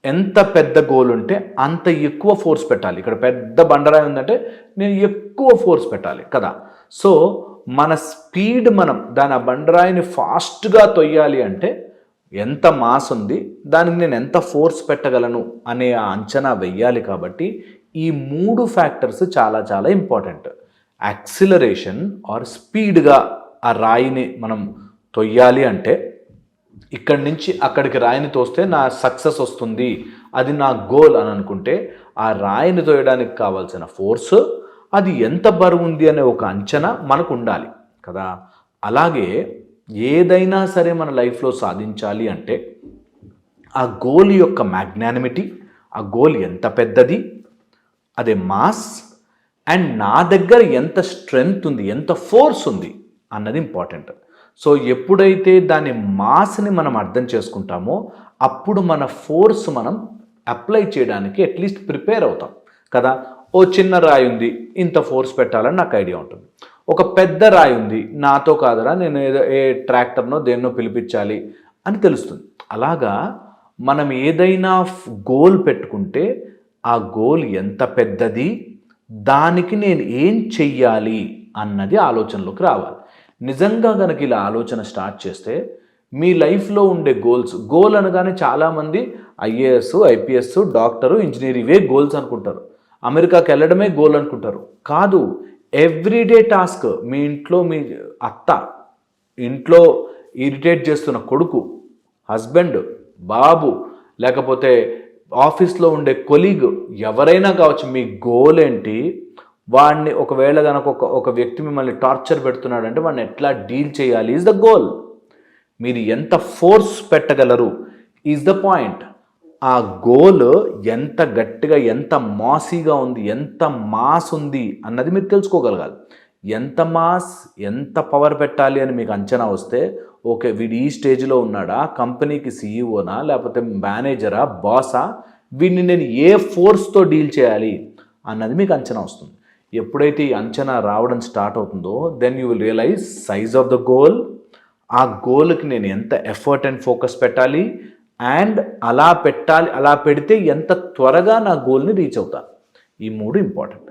ఎంత పెద్ద గోల్ ఉంటే అంత ఎక్కువ ఫోర్స్ పెట్టాలి. ఇక్కడ పెద్ద బండరాయి ఉందంటే నేను ఎక్కువ ఫోర్స్ పెట్టాలి కదా. సో మన స్పీడ్, మనం దాని ఆ బండరాయిని ఫాస్ట్గా తొయ్యాలి అంటే ఎంత మాస్ ఉంది, దానికి నేను ఎంత ఫోర్స్ పెట్టగలను అనే ఆ అంచనా వెయ్యాలి. కాబట్టి ఈ 3 ఫ్యాక్టర్స్ చాలా చాలా ఇంపార్టెంట్. యాక్సిలరేషన్ ఆర్ స్పీడ్గా ఆ రాయిని మనం తొయ్యాలి అంటే ఇక్కడి నుంచి అక్కడికి రాయిని తోస్తే నా సక్సెస్ వస్తుంది, అది నా గోల్ అని అనుకుంటే ఆ రాయిని తోయడానికి కావాల్సిన ఫోర్స్, అది ఎంత బరువు ఉంది అనే ఒక అంచనా మనకు ఉండాలి కదా. అలాగే ఏదైనా సరే మన లైఫ్లో సాధించాలి అంటే ఆ గోల్ యొక్క మ్యాగ్నానిమిటీ, ఆ గోల్ ఎంత పెద్దది, అదే మాస్, అండ్ నా దగ్గర ఎంత స్ట్రెంగ్త్ ఉంది, ఎంత ఫోర్స్ ఉంది అన్నది ఇంపార్టెంట్. సో ఎప్పుడైతే దాని మాస్ని మనం అర్థం చేసుకుంటామో అప్పుడు మన ఫోర్స్ మనం అప్లై చేయడానికి అట్లీస్ట్ ప్రిపేర్ అవుతాం కదా. ఓ చిన్న రాయి ఉంది, ఇంత ఫోర్స్ పెట్టాలని నాకు ఐడియా ఉంటుంది. ఒక పెద్ద రాయి ఉంది, నాతో కాదరా, నేను ఏదో ఏ ట్రాక్టర్నో దేన్నో పిలిపించాలి అని తెలుస్తుంది. అలాగా మనం ఏదైనా గోల్ పెట్టుకుంటే ఆ గోల్ ఎంత పెద్దది, దానికి నేను ఏం చెయ్యాలి అన్నది ఆలోచనలోకి రావాలి. నిజంగా కనుక ఇలా ఆలోచన స్టార్ట్ చేస్తే మీ లైఫ్లో ఉండే గోల్ అనగానే చాలామంది ఐఏఎస్, ఐపీఎస్, డాక్టరు, ఇంజనీర్ ఇవే గోల్స్ అనుకుంటారు. అమెరికాకి వెళ్ళడమే గోల్ అనుకుంటారు. కాదు, ఎవ్రీడే టాస్క్. మీ ఇంట్లో మీ అత్త, ఇంట్లో ఇరిటేట్ చేస్తున్న కొడుకు, హస్బెండ్, బాబు, లేకపోతే ఆఫీస్లో ఉండే కొలీగ్, ఎవరైనా కావచ్చు, మీ గోల్ ఏంటి, వాడిని ఒకవేళ కనుక ఒక వ్యక్తి మిమ్మల్ని టార్చర్ పెడుతున్నాడంటే వాడిని ఎట్లా డీల్ చేయాలి ఈజ్ ద గోల్. మీరు ఎంత ఫోర్స్ పెట్టగలరు ఈజ్ ద పాయింట్. ఆ గోల్ ఎంత గట్టిగా, ఎంత మాసీగా ఉంది, ఎంత మాస్ ఉంది అన్నది మీరు తెలుసుకోగలగాలి. ఎంత మాస్, ఎంత పవర్ పెట్టాలి అని మీకు అంచనా వస్తే, ఓకే వీడు ఈ స్టేజ్లో ఉన్నాడా, కంపెనీకి సీఈఓనా, లేకపోతే మేనేజరా, బాసా, వీడిని నేను ఏ ఫోర్స్తో డీల్ చేయాలి అన్నది మీకు అంచనా వస్తుంది. ఎప్పుడైతే ఈ అంచనా రావడం స్టార్ట్ అవుతుందో then you will realise size of the goal, ఆ గోల్కి నేను ఎంత ఎఫర్ట్ అండ్ ఫోకస్ పెట్టాలి, అండ్ అలా పెడితే ఎంత త్వరగా నా గోల్ని రీచ్ అవుతాను. ఈ 3 ఇంపార్టెంట్.